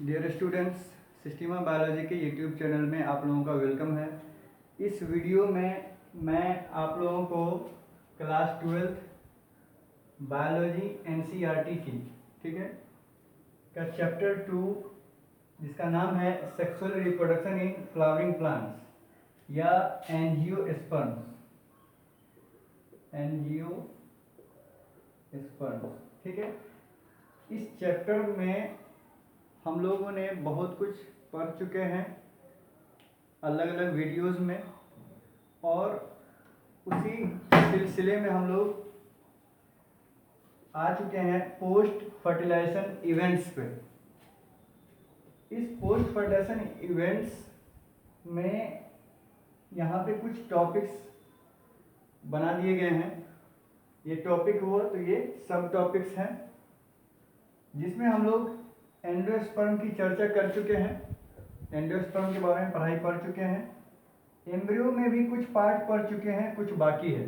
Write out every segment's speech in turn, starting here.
Dear students, सिस्टीमा biology के YouTube channel में आप लोगों का वेलकम है। इस वीडियो में मैं आप लोगों को क्लास 12 बायोलॉजी एनसीईआरटी की, ठीक है, का चैप्टर 2 जिसका नाम है sexual reproduction in flowering plants या एंजियोस्पर्म्स, ठीक है। इस चैप्टर में हम लोगों ने बहुत कुछ पढ़ चुके हैं अलग अलग वीडियोस में, और उसी सिलसिले में हम लोग आ चुके हैं पोस्ट फर्टिलाइजेशन इवेंट्स पे। इस पोस्ट फर्टिलाइजेशन इवेंट्स में यहाँ पे कुछ टॉपिक्स बना दिए गए हैं। ये टॉपिक हुआ तो ये सब टॉपिक्स हैं जिसमें हम लोग एंडोस्पर्म की चर्चा कर चुके हैं, एंडोस्पर्म के बारे में पढ़ाई पढ़ चुके हैं। एम्ब्रियो में भी कुछ पार्ट पढ़ चुके हैं, कुछ बाकी है।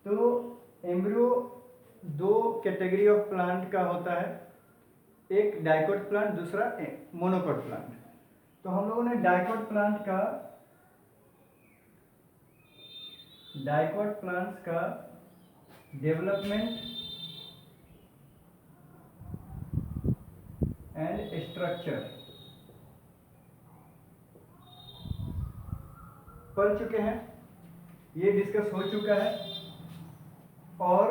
तो एम्ब्रियो दो कैटेगरी ऑफ प्लांट का होता है, एक डाइकोट प्लांट, दूसरा मोनोकोट प्लांट। तो हम लोगों ने डाइकोट प्लांट्स का डेवलपमेंट एंड स्ट्रक्चर पढ़ चुके हैं, ये डिस्कस हो चुका है। और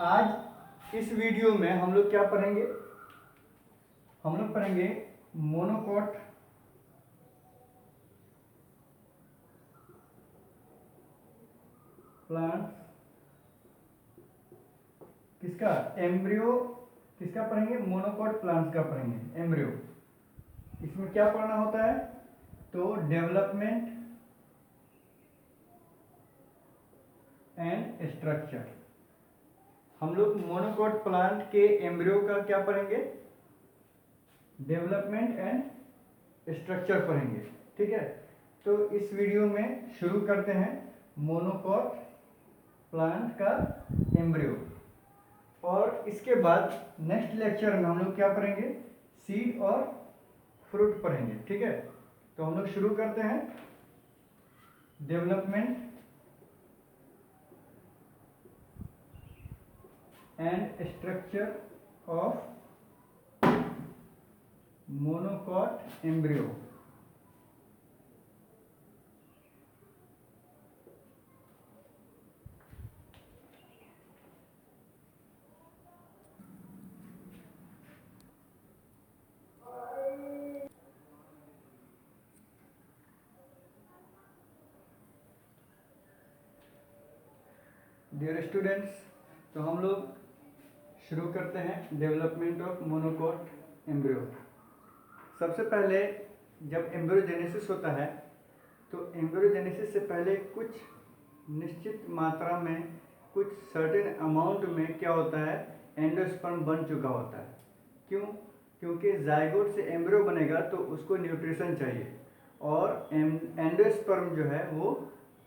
आज इस वीडियो में हम लोग क्या पढ़ेंगे, हम लोग पढ़ेंगे मोनोकोट प्लांट्स, किसका एम्ब्रियो, किसका पढ़ेंगे, मोनोकोट प्लांट्स का पढ़ेंगे एम्ब्रियो। इसमें क्या पढ़ना होता है, तो डेवलपमेंट एंड स्ट्रक्चर। हम लोग मोनोकोट प्लांट के एम्ब्रियो का क्या पढ़ेंगे, डेवलपमेंट एंड स्ट्रक्चर पढ़ेंगे, ठीक है। तो इस वीडियो में शुरू करते हैं मोनोकोट प्लांट का एम्ब्रियो, और इसके बाद नेक्स्ट लेक्चर में हम लोग क्या पढ़ेंगे, सीड और फ्रूट पढ़ेंगे, ठीक है। तो हम लोग शुरू करते हैं development and structure of monocot embryo. Dear students, तो हम लोग शुरू करते हैं डेवलपमेंट ऑफ मोनोकोट एम्ब्रियो। सबसे पहले जब एम्ब्रियोजेनेसिस होता है तो एम्ब्रियोजेनेसिस से पहले कुछ निश्चित मात्रा में, कुछ सर्टेन अमाउंट में क्या होता है, एंडोस्पर्म बन चुका होता है। क्यों? क्योंकि जाइगोट से एम्ब्रियो बनेगा तो उसको न्यूट्रिशन चाहिए, और एंडोस्पर्म जो है वो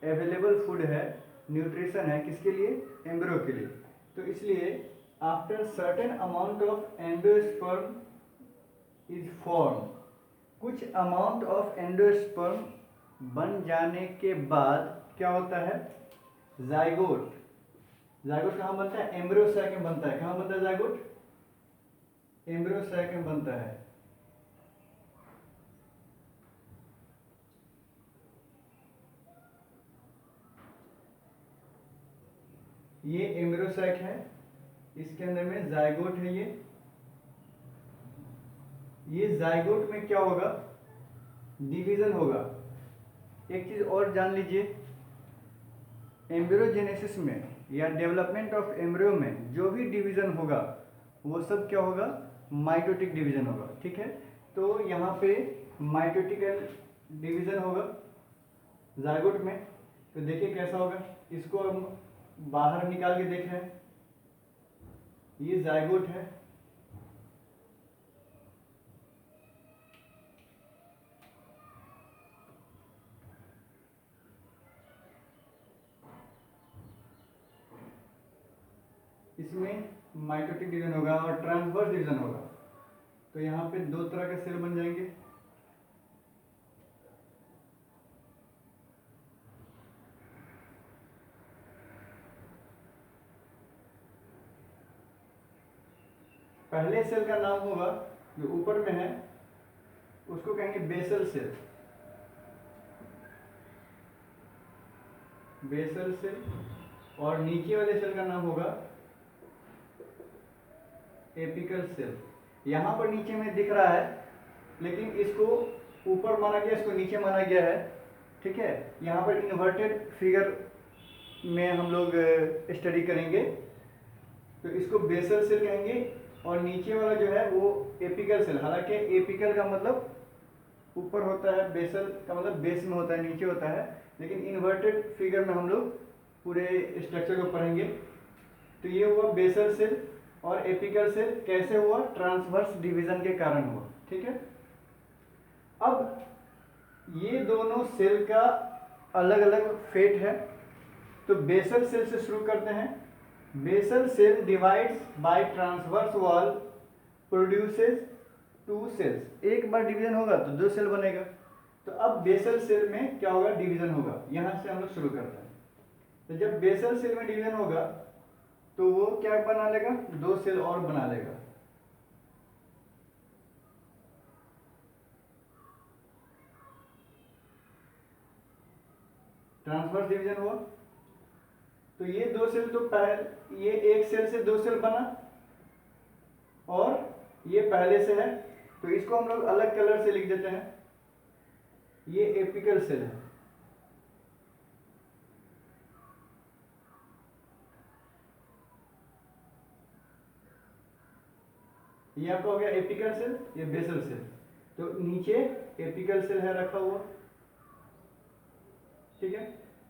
अवेलेबल फूड है, न्यूट्रिशन है, किसके लिए, एम्ब्रियो के लिए। तो इसलिए after certain amount of endosperm is form, कुछ अमाउंट ऑफ एंडोस्पर्म बन जाने के बाद क्या होता है, जाइगोट। जाइगोट कहाँ बनता है, एम्ब्रियो सैक में बनता है। कहाँ बनता है जाइगोट, एम्ब्रियो सैक में बनता है। ये एम्ब्रियो सैक है, इसके अंदर में जाइगोट है। ये जाइगोट में क्या होगा, डिवीजन होगा। एक चीज और जान लीजिए, एम्ब्रियोजेनेसिस में या डेवलपमेंट ऑफ एम्ब्रियो में जो भी डिवीजन होगा वो सब क्या होगा, माइटोटिक डिवीजन होगा, ठीक है। तो यहाँ पे माइटोटिकल डिवीजन होगा जाइगोट में। तो देखिए कैसा होगा, इसको हम बाहर निकाल के देख रहे हैं, ये जाइगोट है, इसमें माइटोटिक डिवीजन होगा और ट्रांसवर्स डिवीजन होगा। तो यहाँ पे दो तरह के सेल बन जाएंगे। पहले सेल का नाम होगा जो ऊपर में है उसको कहेंगे बेसल सेल, बेसल सेल, और नीचे वाले सेल का नाम होगा एपिकल सेल। यहाँ पर नीचे में दिख रहा है लेकिन इसको ऊपर माना गया, इसको नीचे माना गया है, ठीक है। यहाँ पर इन्वर्टेड फिगर में हम लोग स्टडी करेंगे तो इसको बेसल सेल कहेंगे, और नीचे वाला जो है वो एपिकल सेल। हालांकि एपिकल का मतलब ऊपर होता है, बेसल का मतलब बेस में होता है, नीचे होता है, लेकिन इन्वर्टेड फिगर में हम लोग पूरे स्ट्रक्चर को पढ़ेंगे। तो ये हुआ बेसल सेल, और एपिकल सेल कैसे हुआ? ट्रांसवर्स डिवीजन के कारण हुआ, ठीक है। अब ये दोनों सेल का अलग अलग फेट है, तो बेसल सेल से शुरू करते हैं। Basal cell divides by transverse wall produces two cells. एक बार डिवीजन होगा तो दो सेल बनेगा। तो अब बेसल सेल में क्या होगा? डिवीजन होगा। यहां से हम लोग शुरू करते हैं। तो जब बेसल सेल में डिवीजन होगा तो वो क्या बना लेगा? दो सेल और बना लेगा। ट्रांसवर्स डिवीजन हुआ तो ये दो सेल तो पहले, ये एक सेल से दो सेल बना और ये पहले से है, तो इसको हम लोग अलग कलर से लिख देते हैं। ये एपिकल सेल है, ये आपका हो गया एपिकल सेल, ये बेसल सेल। तो नीचे एपिकल सेल है रखा हुआ, ठीक है।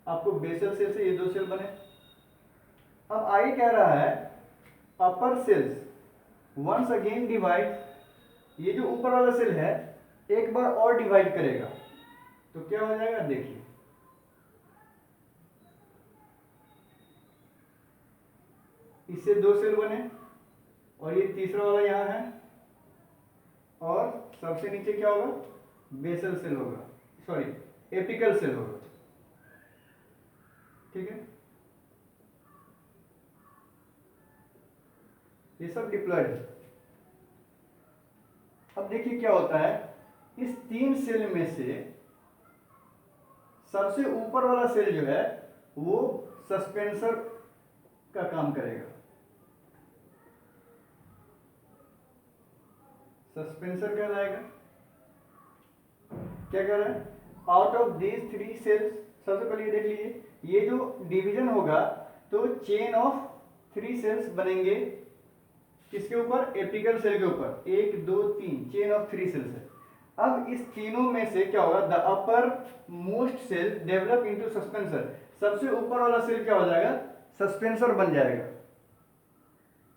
आपको बेसल सेल से ये दो सेल बने। अब आगे कह रहा है अपर सेल्स वंस अगेन डिवाइड, ये जो ऊपर वाला सेल है एक बार और डिवाइड करेगा तो क्या हो जाएगा? देखिए, इससे दो सेल बने और ये तीसरा वाला यहां है, और सबसे नीचे क्या होगा? बेसल सेल होगा, सॉरी एपिकल सेल होगा, ठीक है। ये सब डिप्लॉयड है। अब देखिए क्या होता है, इस तीन सेल में से सबसे ऊपर वाला सेल जो है वो सस्पेंसर का काम करेगा। सस्पेंसर कहलाएगा। क्या कह रहा है? Out of these three cells, सबसे पहले ये देख लीजिए, ये जो डिवीजन होगा तो चेन ऑफ थ्री सेल्स बनेंगे। किसके ऊपर? एपिकल सेल के ऊपर। एक दो तीन, चेन ऑफ थ्री सेल्स है। अब इस तीनों में से क्या होगा? The upper most cell develop into suspensor. सबसे ऊपर वाला सेल क्या हो जाएगा? सस्पेंसर बन जाएगा।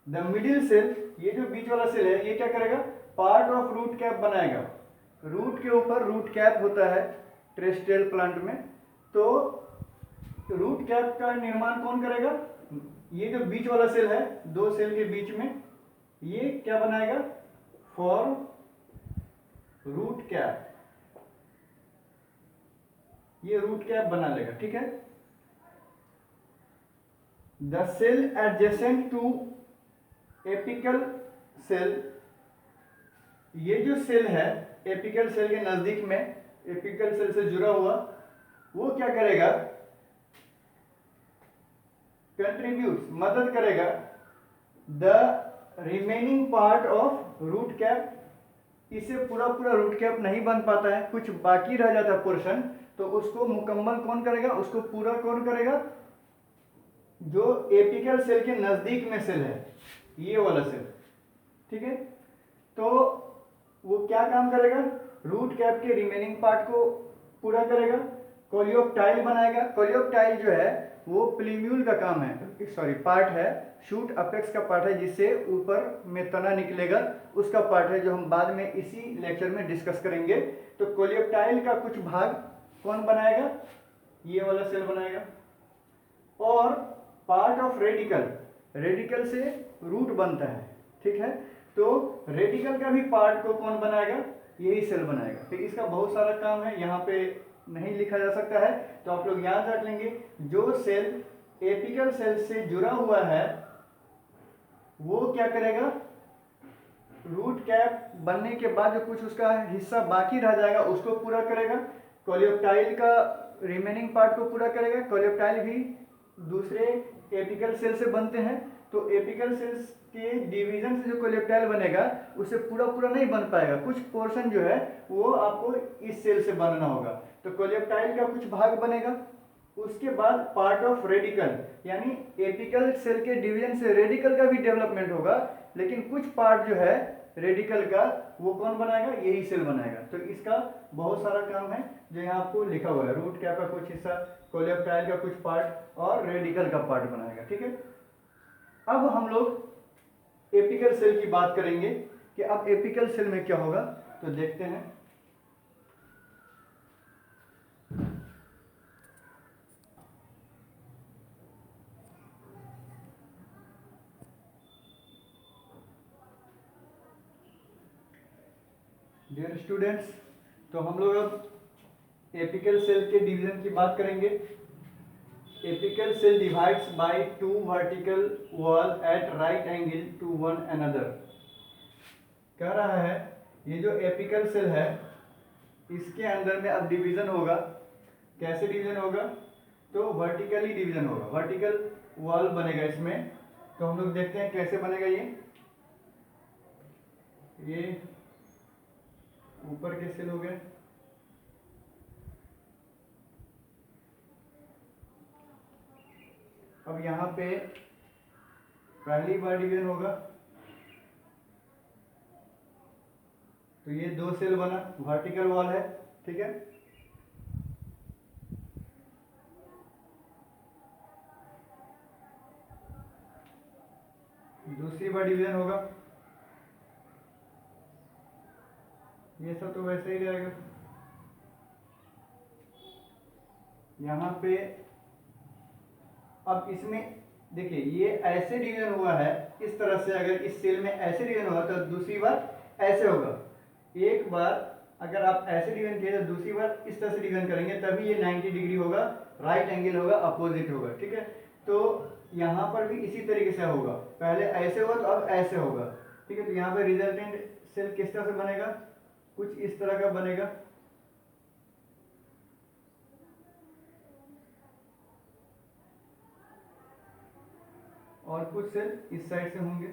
द मिडिल सेल, ये जो बीच वाला सेल है, ये क्या करेगा? पार्ट ऑफ रूट कैप बनाएगा। रूट के ऊपर रूट कैप होता है टेरेस्ट्रियल प्लांट में, तो रूट कैप का निर्माण कौन करेगा? ये जो बीच वाला सेल है, दो सेल के बीच में, ये क्या बनाएगा? फॉर्म रूट कैप, ये रूट कैप बना लेगा, ठीक है। The cell adjacent to apical cell, ये जो सेल है एपिकल सेल के नजदीक में, एपिकल सेल से जुड़ा हुआ, वो क्या करेगा? कंट्रीब्यूट, मदद करेगा the remaining part of root cap. इसे पूरा पूरा रूट कैप नहीं बन पाता है, कुछ बाकी रह जाता है पोर्शन, तो उसको मुकम्मल कौन करेगा? उसको पूरा कौन करेगा? जो एपिकल सेल के नजदीक में सेल है, ये वाला सेल, ठीक है। तो वो क्या काम करेगा? रूट कैप के रिमेनिंग पार्ट को पूरा करेगा, कोलियोप्टाइल बनाएगा। कोलियोप्टाइल जो है वो प्लीम्यूल का काम है, सॉरी पार्ट है, शूट अपेक्स का पार्ट है, जिससे ऊपर में तना निकलेगा, उसका पार्ट है, जो हम बाद में इसी लेक्चर में डिस्कस करेंगे। तो कोलियोप्टाइल का कुछ भाग कौन बनाएगा? ये वाला सेल बनाएगा। और पार्ट ऑफ रेडिकल, रेडिकल से रूट बनता है, ठीक है। तो रेडिकल का भी पार्ट को कौन बनाएगा, यही सेल बनाएगा। तो इसका बहुत सारा काम है, यहाँ पे नहीं लिखा जा सकता है, तो आप लोग याद रख लेंगे। जो सेल एपिकल सेल से जुड़ा हुआ है वो क्या करेगा, रूट कैप बनने के बाद जो कुछ उसका हिस्सा बाकी रह जाएगा उसको पूरा करेगा, कोलियोप्टाइल का रिमेनिंग पार्ट को पूरा करेगा। कोलियोप्टाइल भी दूसरे एपिकल सेल से बनते हैं, तो एपिकल सेल्स के डिवीजन से जो कोलियोप्टाइल बनेगा उससे पूरा पूरा नहीं बन पाएगा, कुछ पोर्शन जो है वो आपको इस सेल से बनना होगा। तो कोलियोप्टाइल का कुछ भाग बनेगा, उसके बाद पार्ट ऑफ रेडिकल, यानी एपिकल सेल के डिवीजन से रेडिकल का भी डेवलपमेंट होगा, लेकिन कुछ पार्ट जो है रेडिकल का वो कौन बनाएगा, यही सेल बनाएगा। तो इसका बहुत सारा काम है जो यहाँ आपको लिखा हुआ है, रूट कैप का कुछ हिस्सा, कोलियोप्टाइल का कुछ पार्ट और रेडिकल का पार्ट बनाएगा। ठीक है, अब हम लोग एपिकल सेल की बात करेंगे कि अब एपिकल सेल में क्या होगा, तो देखते हैं। डियर स्टूडेंट्स, तो हम लोग अब एपिकल सेल के डिवीजन की बात करेंगे। Apical cell divides by two vertical wall at right angle to one another. कह रहा है ये जो एपिकल सेल है इसके अंदर में अब डिवीजन होगा। कैसे डिवीजन होगा, तो वर्टिकली डिवीजन होगा, वर्टिकल वॉल बनेगा इसमें। तो हम लोग देखते हैं कैसे बनेगा। ये ऊपर के सेल हो गए, अब यहाँ पे पहली बार डिवीजन होगा, तो ये दो सेल बना, वर्टिकल वॉल है। ठीक है, दूसरी बार डिवीजन होगा, ये सब तो वैसे ही रहेगा। यहाँ पे अब इसमें देखिए ये ऐसे डिवीजन हुआ है इस तरह से, अगर इस सेल में ऐसे डिवीजन होगा तो दूसरी बार ऐसे होगा। एक बार अगर आप ऐसे डिवीजन किए तो दूसरी बार इस तरह से डिवीजन करेंगे, तभी ये 90 डिग्री होगा, राइट एंगल होगा, अपोजिट होगा। ठीक है, तो यहाँ पर भी इसी तरीके से होगा, पहले ऐसे होगा तो अब ऐसे होगा। ठीक है, तो यहाँ पर रिजल्टेंट सेल किस तरह से बनेगा, कुछ इस तरह का बनेगा। और कुछ सेल इस साइड से होंगे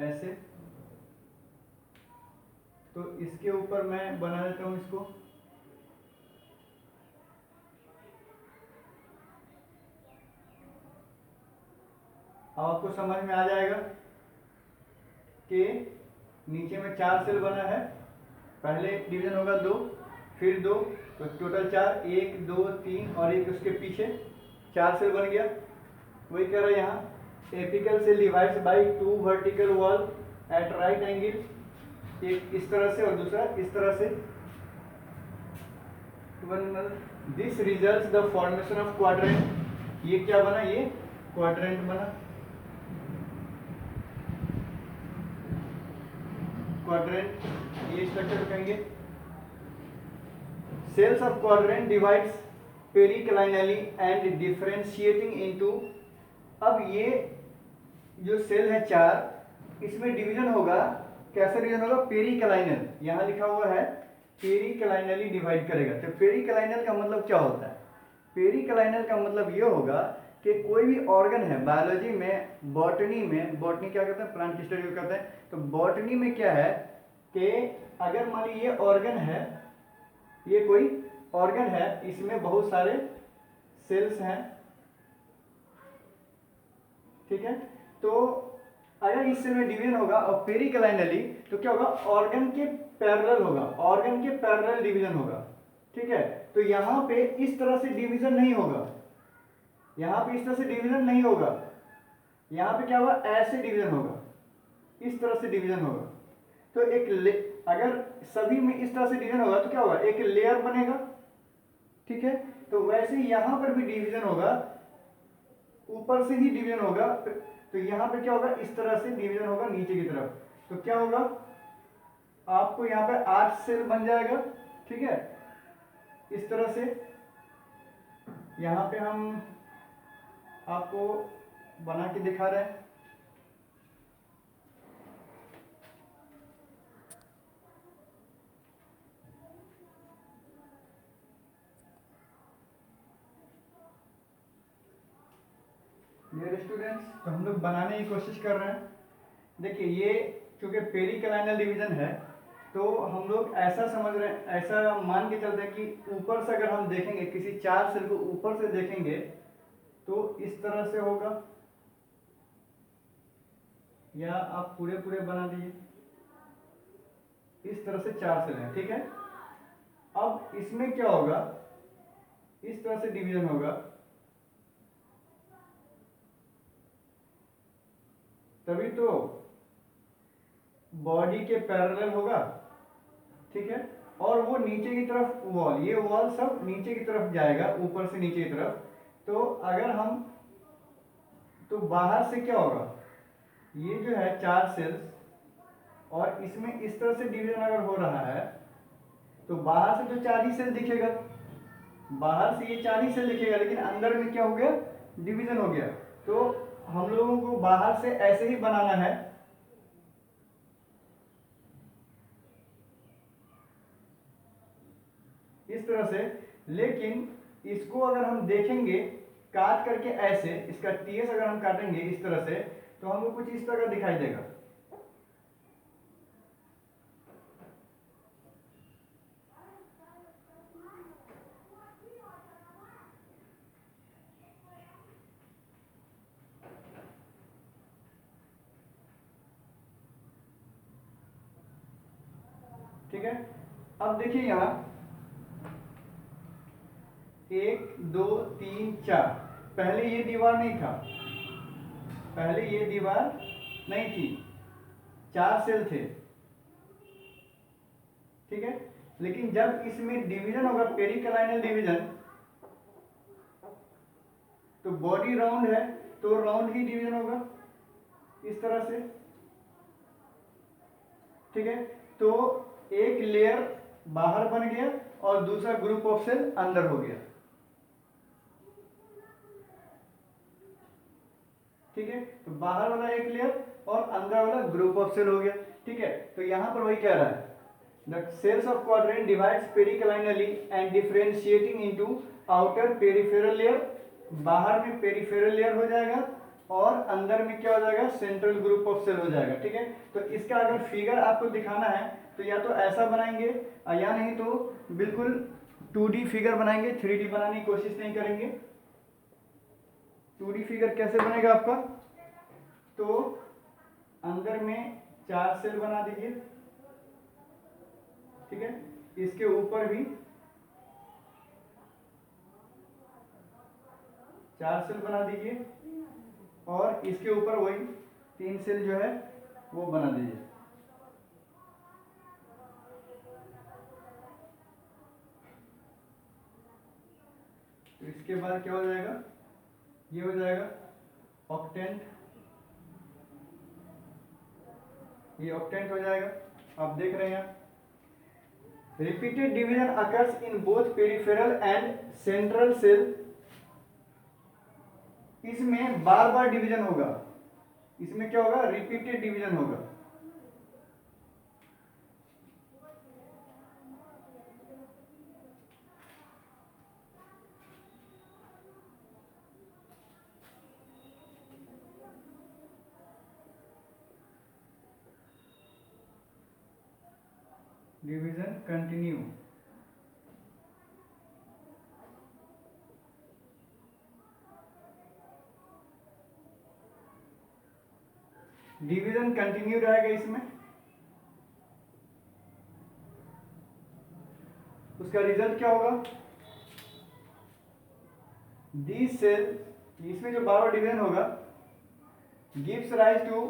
ऐसे। तो इसके ऊपर मैं बना देता हूं इसको। अब आपको समझ में आ जाएगा कि नीचे में 4 सेल बना है, पहले डिवीजन होगा 2, फिर 2, तो टोटल 4, 1 2 3 और एक उसके पीछे 4 सेल बन गया। वही कह रहा है यहाँ, apical cell divides by two vertical wall at right angle, एक इस तरह से और दूसरा इस तरह से। This results the formation of quadrant. ये क्या बना, ये क्वाड्रेंट बना। क्वाड्रेंट ये स्ट्रक्चर कहेंगे। Cells of quadrant divides periclinally and differentiating into. अब ये जो सेल है 4, इसमें डिवीजन होगा, कैसे डिवीजन होगा, पेरिक्लाइनल। यहाँ लिखा हुआ है पेरिक्लाइनली डिवाइड करेगा। तो पेरिक्लाइनल का मतलब क्या होता है, पेरिक्लाइनल का मतलब ये होगा कि कोई भी ऑर्गन है, बायोलॉजी में, बॉटनी में, बॉटनी क्या करते हैं, प्लांट की स्टडी करते हैं, तो बॉटनी में क्या है कि अगर मान लीजिए ये ऑर्गन है, ये कोई ऑर्गन है, इसमें बहुत सारे सेल्स हैं। ठीक है, तो अगर इस सेल में डिवीजन होगा और पेरिक्लाइनली, तो क्या होगा, ऑर्गन के पैरेलल होगा, ऑर्गन के पैरेलल डिवीजन होगा। ठीक है, तो यहाँ पे इस तरह से डिवीजन नहीं होगा, यहाँ पे इस तरह से डिवीजन नहीं होगा, यहाँ पे क्या होगा, ऐसे डिवीजन होगा, इस तरह से डिवीजन होगा। तो एक अगर सभी में इस तरह से डिवीजन होगा तो क्या होगा, एक लेयर बनेगा। ठीक है, तो वैसे यहाँ पर भी डिवीजन होगा, ऊपर से ही डिवीजन होगा, तो यहाँ पे क्या होगा, इस तरह से डिवीजन होगा नीचे की तरफ। तो क्या होगा, आपको यहाँ पे 8 सेल बन जाएगा, ठीक है। इस तरह से यहाँ पे हम आपको बना के दिखा रहे हैं। डियर स्टूडेंट्स, तो हम लोग बनाने की कोशिश कर रहे हैं। देखिए ये चूंकि पेरिकलाइनल डिवीजन है, तो हम लोग ऐसा समझ रहे हैं, ऐसा मान के चलते हैं कि ऊपर से अगर हम देखेंगे, किसी 4 सेल को ऊपर से देखेंगे तो इस तरह से होगा, या आप पूरे पूरे बना दीजिए। इस तरह से 4 सेल हैं, ठीक है। अब इसमें क्या होगा, इस तरह से डिवीजन होगा, तभी तो बॉडी के पैरेलल होगा, ठीक है। और वो नीचे की तरफ वॉल, ये वॉल सब नीचे की तरफ जाएगा, ऊपर से नीचे की तरफ। तो अगर हम, तो बाहर से क्या होगा, ये जो है 4 सेल्स, और इसमें इस तरह से डिवीजन अगर हो रहा है, तो बाहर से तो 4 ही सेल दिखेगा, बाहर से ये 4 ही सेल दिखेगा, लेकिन अंदर में क्या हो गया, डिवीजन हो गया। तो हम लोगों को बाहर से ऐसे ही बनाना है, इस तरह से। लेकिन इसको अगर हम देखेंगे काट करके ऐसे, इसका टीएस अगर हम काटेंगे इस तरह से, तो हमको कुछ इस तरह का दिखाई देगा। ठीक है, अब देखिए यहाँ 1 2 3 4, पहले ये दीवार नहीं था, पहले ये दीवार नहीं थी, 4 सेल थे, ठीक है। लेकिन जब इसमें डिवीजन होगा, पेरिकलाइनल डिवीजन, तो बॉडी राउंड है तो राउंड ही डिवीजन होगा, इस तरह से, ठीक है। तो एक लेयर बाहर बन गया और दूसरा ग्रुप ऑफ सेल अंदर हो गया, ठीक है। तो बाहर वाला एक लेयर और अंदर वाला ग्रुप ऑफ सेल हो गया, ठीक है। तो यहां पर वही कह रहा है, the cells of quadrant divides periclinally and differentiating into outer peripheral layer, बाहर में पेरिफेरल लेयर हो जाएगा और अंदर में क्या हो जाएगा, सेंट्रल ग्रुप ऑफ सेल हो जाएगा, ठीक है। तो इसका अगर फिगर आपको दिखाना है तो या तो ऐसा बनाएंगे, या नहीं तो बिल्कुल 2D फिगर बनाएंगे, 3D बनाने की कोशिश नहीं करेंगे। 2D फिगर कैसे बनेगा आपका, तो अंदर में 4 सेल बना दीजिए, ठीक है। इसके ऊपर भी 4 सेल बना दीजिए और इसके ऊपर वही 3 सेल जो है वो बना दीजिए। तो इसके बाद क्या हो जाएगा, ये हो जाएगा ऑक्टेंट, ये ऑक्टेंट हो जाएगा, आप देख रहे हैं। Repeated division occurs in both peripheral and central cell, इसमें बार बार डिवीजन होगा, इसमें क्या होगा, रिपीटेड डिवीजन होगा। डिवीजन कंटिन्यू, डिवीजन कंटिन्यू रहेगा इसमें। उसका रिजल्ट क्या होगा, दिस सेल, इसमें जो बार बार डिवीजन होगा, gives rise to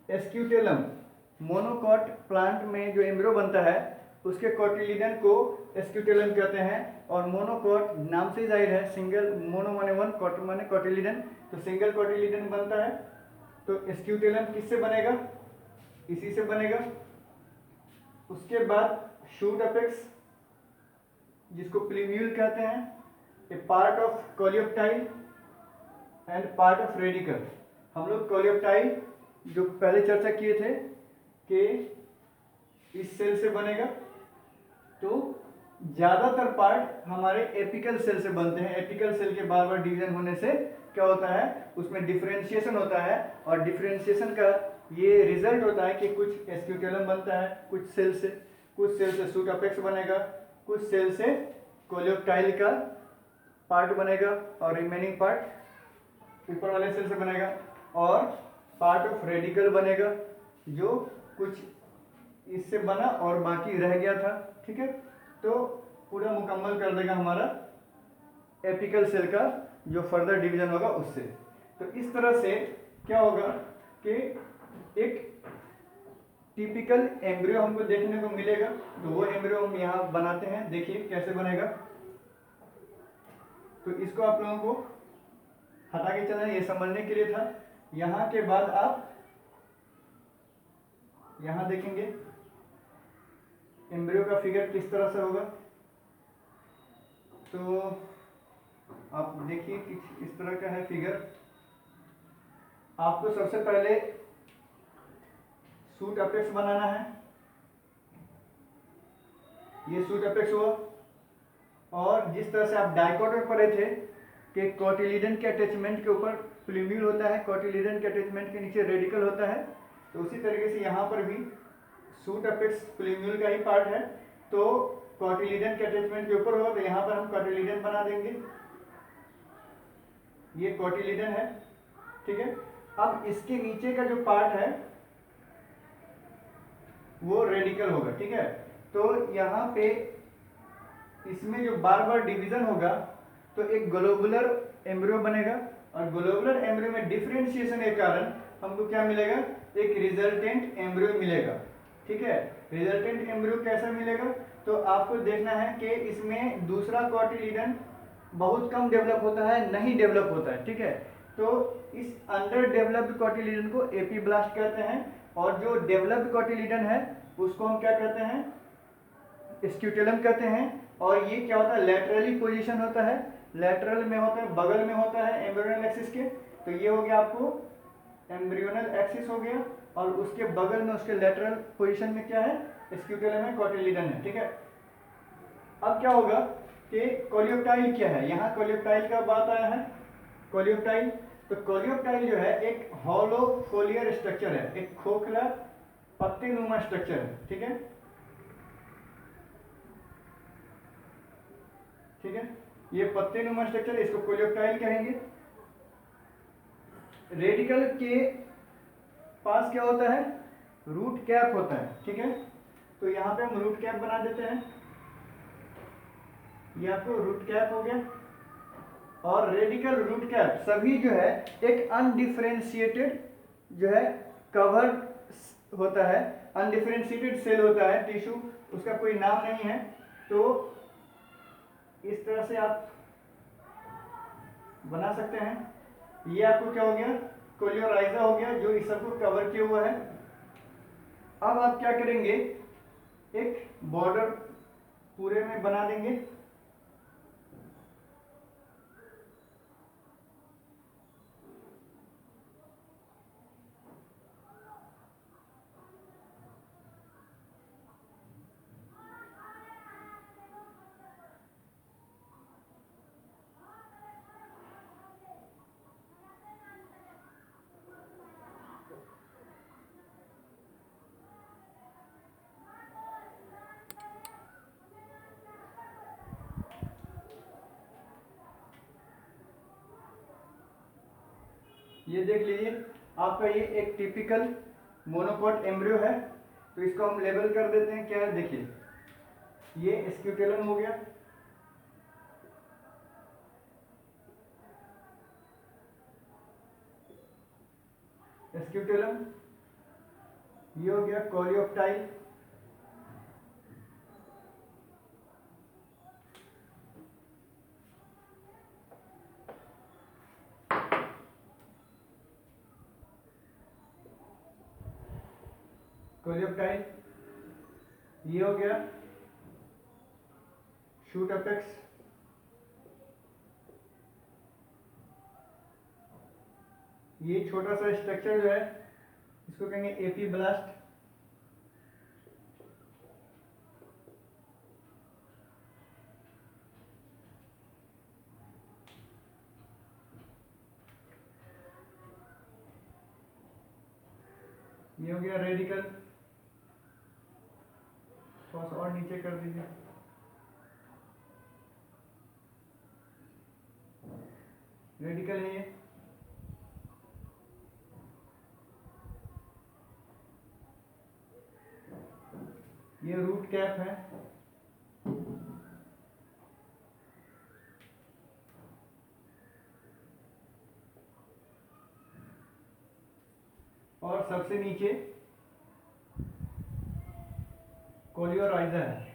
scutellum, monocot plant में जो एम्ब्रियो बनता है उसके कॉटिलिडन को एस्क्यूटेलम कहते हैं। और मोनोकॉट नाम से जाहिर है, सिंगल, मोनो माने 1, कॉट माने कॉटिलिडन, तो सिंगल कॉटिलिडन बनता है, तो स्क्यूटेलम किससे बनेगा, इसी से बनेगा। उसके बाद शूट अपेक्स जिसको प्लीम्यूल कहते हैं, a part of coleoptile and part of radicle. हम लोग कोलियोप्टाइल जो पहले चर्चा किए थे कि इस सेल से बनेगा, तो ज़्यादातर पार्ट हमारे एपिकल सेल से बनते हैं। एपिकल सेल के बार बार डिवीजन होने से क्या होता है, उसमें डिफरेंशिएशन होता है, और डिफरेंशिएशन का ये रिजल्ट होता है कि कुछ स्क्यूटेलम बनता है कुछ सेल से शूट अपेक्स बनेगा, कुछ सेल से कोलियोप्टाइल का पार्ट बनेगा, और रिमेनिंग पार्ट ऊपर वाले सेल से बनेगा, और पार्ट ऑफ रेडिकल बनेगा जो कुछ इससे बना और बाकी रह गया था। ठीक है, तो पूरा मुकम्मल कर देगा हमारा एपिकल सेल का जो फर्दर डिवीजन होगा उससे। तो इस तरह से क्या होगा कि एक टिपिकल एम्ब्रियो हमको देखने को मिलेगा। तो वो एम्ब्रियो हम यहाँ बनाते हैं, देखिए कैसे बनेगा। तो इसको आप लोगों को हटा के चलना, ये समझने के लिए था। यहाँ के बाद आप यहाँ देखेंगे एम्ब्रियो का फिगर किस तरह से होगा। तो आप देखिए कि इस तरह का है फिगर। आपको सबसे पहले शूट अपेक्स बनाना है, ये शूट अपेक्स हुआ। और जिस तरह से आप डाइकोट में पढ़े थे कि कोटिलीडन के अटैचमेंट के ऊपर प्लूम्यूल होता है, कोटिलीडन के अटैचमेंट के नीचे रेडिकल होता है, तो उसी तरीके से यहाँ पर भी शूट अपेक्स प्लूम्यूल का ही पार्ट है। तो कोटिलीडन के अटैचमेंट के ऊपर होगा, तो यहाँ पर हम कोटिलीडन बना देंगे, ये कोटिलीडन है। ठीक है, अब इसके नीचे का जो पार्ट है वो रेडिकल होगा। ठीक है, तो यहाँ पे इसमें जो बार बार डिवीजन होगा तो एक ग्लोबुलर एम्ब्रियो बनेगा, और ग्लोबुलर एम्ब्रियो में डिफरेंशिएशन के कारण हमको क्या मिलेगा, एक रिजल्टेंट एम्ब्रियो मिलेगा। ठीक है, रिजल्टेंट एम्ब्रियो कैसा मिलेगा, तो आपको देखना है कि इसमें दूसरा कोटिलीडन बहुत कम डेवलप होता है, नहीं डेवलप होता है। ठीक है, तो इस अंडर डेवलप्ड कोटिलीडन को एपीब्लास्ट कहते हैं, और जो डेवलप्ड कोटिलीडन है उसको हम क्या कहते हैं, स्क्यूटेलम कहते हैं। और ये क्या होता है, लेटरली पोजीशन होता है, लेटरल में होता है, बगल में होता है एम्ब्रियोनल एक्सिस के। तो ये हो गया आपको एम्ब्रियोनल एक्सिस हो गया, और उसके बगल में उसके लेटरल पोजीशन में क्या है, स्क्यूटेलम है, कोटिलीडन है। ठीक है, अब क्या होगा कि कोलियोप्टाइल क्या है, यहाँ कोलियोप्टाइल का बात आया है। कोलियोप्टाइल, तो कोलियोप्टाइल जो है एक हॉलो फोलियर स्ट्रक्चर है, एक खोखला पत्तीनुमा स्ट्रक्चर है। ठीक है, ठीक है, ये पत्तीनुमा स्ट्रक्चर, इसको कोलियोप्टाइल कहेंगे। रेडिकल के पास क्या होता है, रूट कैप होता है। ठीक है, तो यहाँ पे हम रूट कैप बना देते हैं, ये आपको रूट कैप हो गया। और रेडिकल रूट कैप सभी जो है एक अनडिफरेंशिएटेड जो है कवर होता है, अनडिफरेंशिएटेड सेल होता है, टिश्यू, उसका कोई नाम नहीं है। तो इस तरह से आप बना सकते हैं। ये आपको क्या हो गया, कोलियोराइजा हो गया, जो इस सबको कवर किया हुआ है। अब आप क्या करेंगे, एक बॉर्डर पूरे में बना देंगे। ये देख लीजिए आपका ये एक टिपिकल मोनोकॉट एम्ब्रियो है। तो इसको हम लेबल कर देते हैं, क्या है देखिए, ये स्क्यूटेलम हो गया, स्क्यूटेलम, ये हो गया कोलियोप्टाइल, कोलियोप्टाइल, ये हो गया शूट अपेक्स, ये छोटा सा स्ट्रक्चर जो है इसको कहेंगे एपी ब्लास्ट। ये हो गया रेडिकल, थोड़ा सा और नीचे कर दीजिए। रेडिकल है ये रूट कैप है, और सबसे नीचे कोलियोराइजर है।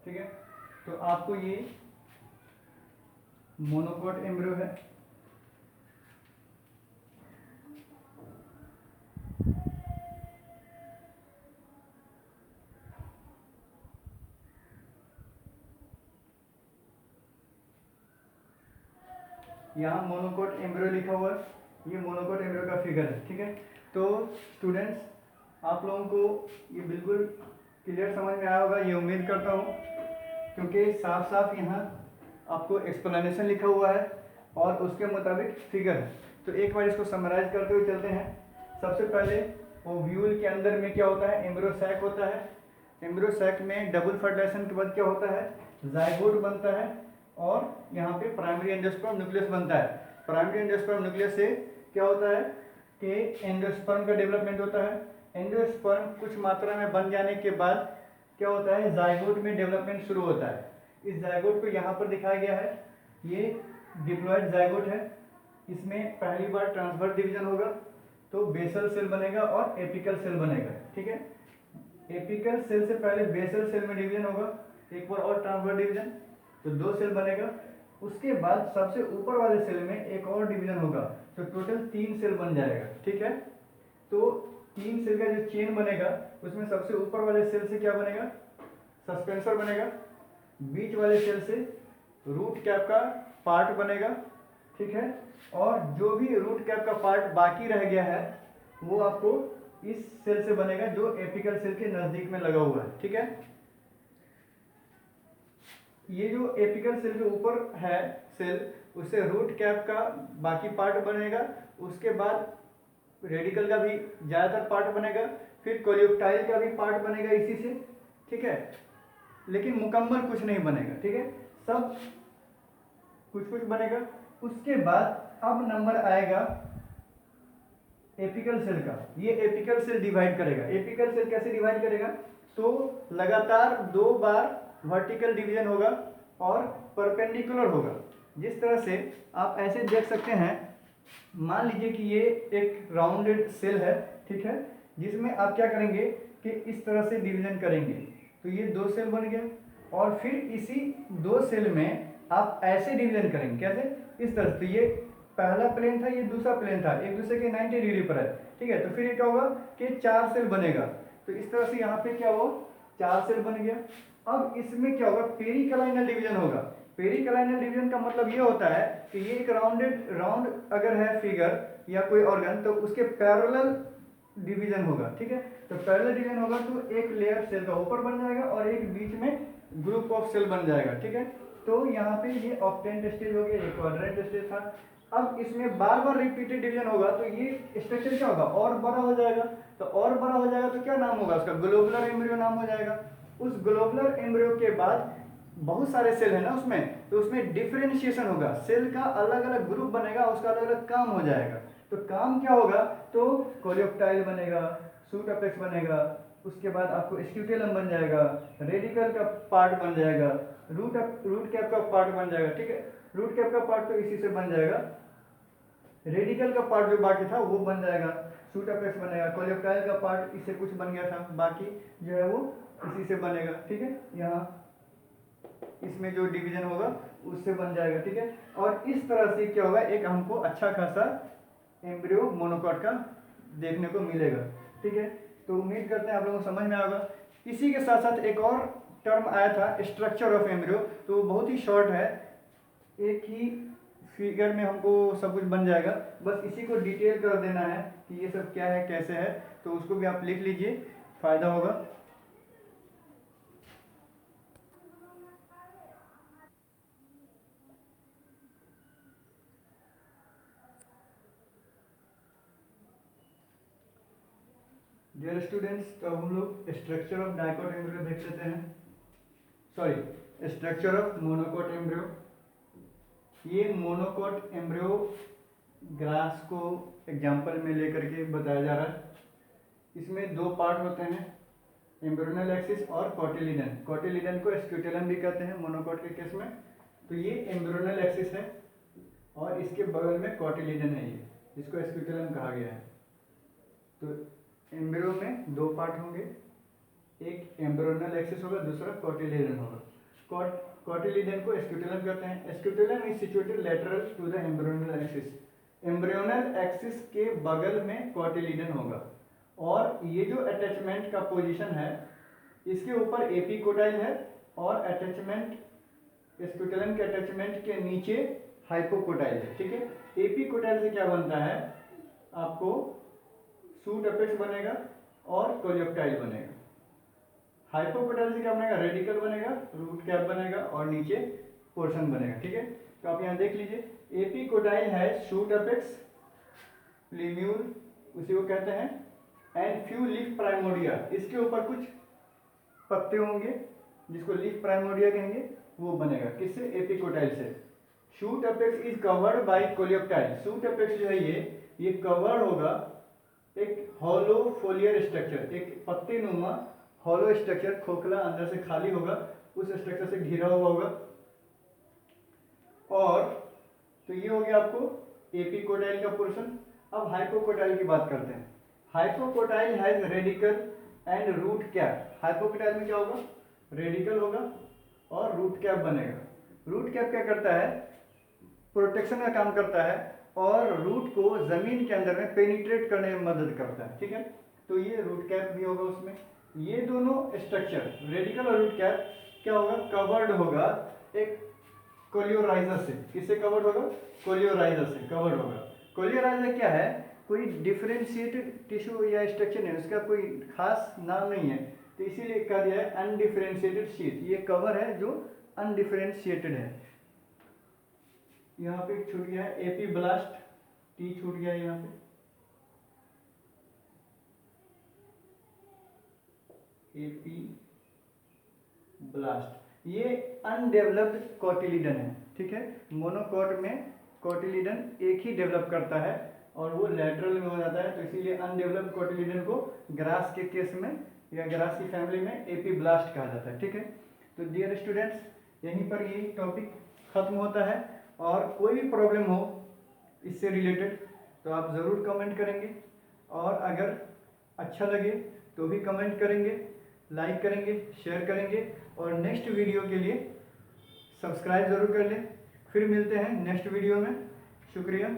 ठीक है, तो आपको ये मोनोकोट एम्ब्रियो है। यहाँ मोनोकोट एम्ब्रियो लिखा हुआ है, ये मोनोकोट एम्ब्रियो का फिगर है। ठीक है, तो स्टूडेंट्स आप लोगों को ये बिल्कुल क्लियर समझ में आया होगा, ये उम्मीद करता हूँ, क्योंकि साफ साफ यहाँ आपको एक्सप्लेनेशन लिखा हुआ है और उसके मुताबिक फिगर है। तो एक बार इसको समराइज करते हुए चलते हैं। सबसे पहले ओव्यूल के अंदर में क्या होता है, एम्ब्रियो सैक होता है। एम्ब्रियो सैक में डबल फर्टिलाइजेशन के बाद क्या होता है, जाइगोट बनता है, और यहाँ पे प्राइमरी एंजियोस्पर्म न्यूक्लियस बनता है। प्राइमरी एंजियोस्पर्म न्यूक्लियस से क्या होता है कि एंजियोस्पर्म का डेवलपमेंट होता है। एंजियोस्पर्म कुछ मात्रा में बन जाने के बाद क्या होता है, जाइगोट में डेवलपमेंट शुरू होता है। इस जाइगोट को यहाँ पर दिखाया गया है, ये डिप्लॉयड जाइगोट है। इसमें पहली बार ट्रांसवर्स डिवीजन होगा तो बेसल सेल बनेगा और एपिकल सेल बनेगा। ठीक है, एपिकल सेल से पहले बेसल सेल में डिवीजन होगा, एक बार और ट्रांसवर्स डिवीजन, तो 2 सेल बनेगा। उसके बाद सबसे ऊपर वाले सेल में एक और डिवीजन होगा, तो टोटल 3 सेल बन जाएगा। ठीक है, तो 3 सेल का जो चेन बनेगा उसमें सबसे ऊपर वाले सेल से क्या बनेगा, सस्पेंसर बनेगा। बीच वाले सेल से रूट कैप का पार्ट बनेगा। ठीक है, और जो भी रूट कैप का पार्ट बाकी रह गया है वो आपको इस सेल से बनेगा जो एपिकल सेल के नजदीक में लगा हुआ है। ठीक है, ये जो एपिकल सेल के ऊपर है सेल, उससे रूट कैप का बाकी पार्ट बनेगा। उसके बाद रेडिकल का भी ज़्यादातर पार्ट बनेगा, फिर कोलियोप्टाइल का भी पार्ट बनेगा इसी से। ठीक है, लेकिन मुकम्मल कुछ नहीं बनेगा। ठीक है, सब कुछ कुछ बनेगा। उसके बाद अब नंबर आएगा एपिकल सेल का। ये एपिकल सेल डिवाइड करेगा। एपिकल सेल कैसे डिवाइड करेगा, तो लगातार 2 बार वर्टिकल डिवीजन होगा और परपेंडिकुलर होगा। जिस तरह से आप ऐसे देख सकते हैं, मान लीजिए कि ये एक राउंडेड सेल है। ठीक है, जिसमें आप क्या करेंगे कि इस तरह से डिवीजन करेंगे, तो ये 2 सेल बन गया, और फिर इसी 2 सेल में आप ऐसे डिवीजन करेंगे। कैसे, इस तरह से। तो ये पहला प्लेन था, ये दूसरा प्लेन था, एक दूसरे के 90 डिग्री पर है। ठीक है, तो फिर ये क्या होगा कि 4 सेल बनेगा। तो इस तरह से यहाँ पे क्या हो, 4 सेल बन गया। अब इसमें क्या होगा, पेरिकलाइनल डिवीजन होगा। पेरिकलाइनल डिवीजन का मतलब ये होता है कि ये एक राउंड अगर है फिगर या कोई ऑर्गन, तो उसके पैरेलल डिवीजन होगा। ठीक है, तो पैरेलल डिवीजन होगा तो एक लेयर सेल का ऊपर बन जाएगा और एक बीच में ग्रुप ऑफ सेल बन जाएगा। ठीक है, तो यहाँ पे ये ऑक्टेंट स्टेज हो गया, ये क्वाड्रेंट स्टेज था। अब इसमें बार बार रिपीटेड डिवीजन होगा तो ये स्ट्रक्चर क्या होगा, और बड़ा हो जाएगा। तो और बड़ा हो जाएगा तो क्या नाम होगा उसका, ग्लोबुलर एम्ब्रियो नाम हो जाएगा। उस ग्लोबुलर एम्ब्रियो के बाद बहुत सारे सेल है ना उसमें, तो उसमें डिफरेंशिएशन होगा, सेल का अलग अलग ग्रुप बनेगा, उसका अलग अलग काम हो जाएगा। तो काम क्या होगा, तो कोलियोप्टाइल बनेगा, शूट अपेक्स बनेगा, उसके बाद आपको स्क्यूटेलम बन जाएगा, रेडिकल का पार्ट बन जाएगा, रूट कैप का पार्ट बन जाएगा। ठीक है, रूट कैप का पार्ट तो इसी से बन जाएगा, रेडिकल का पार्ट जो बाकी था वो बन जाएगा, शूट अपेक्स बनेगा, कोलियोप्टाइल का पार्ट इससे कुछ बन गया था, बाकी जो है वो इसी से बनेगा। ठीक है, यहाँ इसमें जो डिवीजन होगा उससे बन जाएगा, ठीक है। और इस तरह से क्या होगा, एक हमको अच्छा खासा एम्ब्रियो मोनोकॉट का देखने को मिलेगा, ठीक है। तो उम्मीद करते हैं आप लोगों को समझ में आएगा। इसी के साथ साथ एक और टर्म आया था स्ट्रक्चर ऑफ एम्ब्रियो, तो बहुत ही शॉर्ट है, एक ही फिगर में हमको सब कुछ बन जाएगा, बस इसी को डिटेल कर देना है कि ये सब क्या है कैसे है, तो उसको भी आप लिख लीजिए, फायदा होगा। डियर स्टूडेंट्स, तो हम लोग स्ट्रक्चर ऑफ डाइकोट एम्ब्रियो देख लेते हैं, sorry structure of monocot embryo. ये मोनोकोट एम्ब्रियो ग्रास को एग्जाम्पल में लेकर के बताया जा रहा है। इसमें दो पार्ट होते हैं, एम्ब्रियोनल एक्सिस और कोटिलिडन। कोटिलिडन को स्क्यूटेलम भी कहते हैं मोनोकोट के केस में। तो ये एम्ब्रियोनल एक्सिस है और इसके बगल में कोटिलिडन है, ये इसको स्क्यूटेलम कहा गया है। तो एम्ब्रियो में दो पार्ट होंगे, एक एम्ब्रियोनल एक्सिस होगा, दूसरा कोटिलिडन होगा। कोटिलिडन को स्क्यूटेलम कहते हैं। Scutellum is situated lateral to the embryonal axis. Embryonal axis के बगल में कोटिलिडन होगा और ये जो अटैचमेंट का पोजीशन है इसके ऊपर एपिकोटाइल है और अटैचमेंट स्क्यूटेलम के अटैचमेंट के नीचे हाइपोकोटाइल है, ठीक है। एपिकोटाइल से क्या बनता है, आपको शूट अपेक्स बनेगा और कोलियोक्टाइल बनेगा। हाइपोकोटाइल से क्या बनेगा, रेडिकल बनेगा, रूट कैप बनेगा और नीचे पोर्शन बनेगा, ठीक है। तो आप यहाँ देख लीजिए, एपिकोटाइल है शूट अपेक्स, लिम्यूल उसी को कहते हैं, एंड फ्यू लीफ प्राइमोडिया, इसके ऊपर कुछ पत्ते होंगे जिसको लीफ प्राइमोडिया कहेंगे, वो बनेगा किससे, एपिकोटाइल से। Shoot apex is covered by coleoptile. Shoot apex जो है ये कवर्ड होगा एक हॉलो फोलियर स्ट्रक्चर, एक पत्ते नुमा हॉलो स्ट्रक्चर, खोखला अंदर से खाली होगा, उस स्ट्रक्चर से घिरा हुआ होगा। और तो ये हो गया आपको एपिकोटाइल का पोर्शन। अब हाइपोकोटाइल की बात करते हैं। Hypocotyl has radical and root cap. Hypocotyl में क्या होगा, रेडिकल होगा और रूट कैप बनेगा। रूट कैप क्या करता है, प्रोटेक्शन का काम करता है और रूट को जमीन के अंदर में पेनिट्रेट करने में मदद करता है, ठीक है। तो ये रूट कैप भी होगा उसमें। ये दोनों स्ट्रक्चर रेडिकल और रूट कैप क्या होगा, कवर्ड होगा एक कोलियोराइजर से। किससे कवर्ड होगा, कोलियोराइजर से कवर्ड होगा। कोलियोराइजर क्या है, कोई डिफरेंशिएटेड टिश्यू या स्ट्रक्चर नहीं, उसका कोई खास नाम नहीं है, तो इसीलिए कहा गया है अनडिफरेंशिएटेड शीट। ये कवर है जो अनडिफरेंशिएटेड है। यहाँ पे छूट गया है एपीब्लास्ट, टी छूट गया है यहाँ पे, एपीब्लास्ट, ये अनडेवलप्ड कोटिलिडन है, ठीक है। मोनोकोट में कोटिलिडन एक ही डेवलप करता है और वो लेटरल में हो जाता है, तो इसीलिए अनडेवलप्ड कोटिलिडन को ग्रास के केस में या ग्रास की फैमिली में एपीब्लास्ट कहा जाता है, ठीक है। तो डियर स्टूडेंट्स, यहीं पर ये टॉपिक खत्म होता है और कोई भी प्रॉब्लम हो इससे रिलेटेड तो आप ज़रूर कमेंट करेंगे और अगर अच्छा लगे तो भी कमेंट करेंगे, लाइक करेंगे, शेयर करेंगे और नेक्स्ट वीडियो के लिए सब्सक्राइब ज़रूर कर लें। फिर मिलते हैं नेक्स्ट वीडियो में। शुक्रिया।